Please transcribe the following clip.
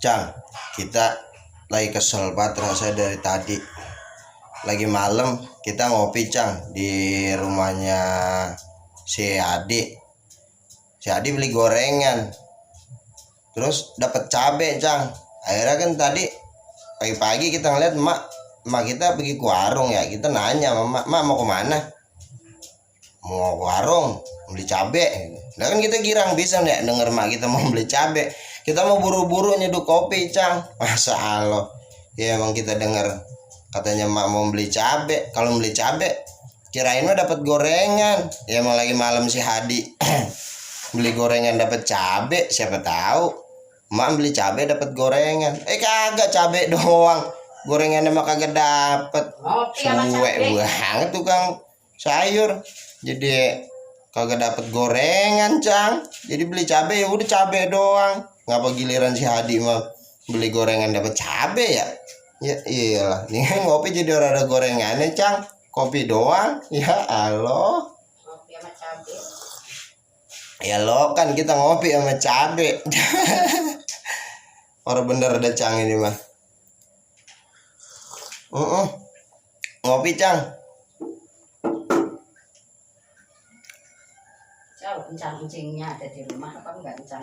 Cang, kita lagi kesel banget rasanya dari tadi. Lagi malam kita ngopi Cang di rumahnya si Adi. Si Adi beli gorengan, terus dapat cabe Cang. Akhirnya kan tadi pagi-pagi kita ngeliat emak kita pergi ke warung ya. Kita nanya sama emak mau kemana? Mau ke warung beli cabe. Nah kan kita girang bisa nih denger emak kita mau beli cabe. Kita mau buru-buru nyeduh kopi Cang. Masa Allah. Ya emang kita denger katanya emak mau beli cabe. Kalau beli cabe kirain mah dapat gorengan. Ya emang lagi malam si Hadi beli gorengan dapat cabe, siapa tahu emak beli cabe dapat gorengan. Kagak, cabe doang, gorengannya mah kagak dapet. Suwe banget tukang sayur, jadi kagak dapet gorengan Cang. Jadi beli cabe, ya udah cabe doang. Ngapa giliran si Hadi mah beli gorengan dapat cabe ya? Ya iyalah, nih ngopi jadi orang ada gorengannya Cang. Kopi doang, ya Allah. Kopi sama cabe. Ya lo kan kita ngopi sama cabe. Orang bener ada Cang ini mah. Ngopi Cang. Jauh kencang-kencingnya ada di rumah apa enggak kencang?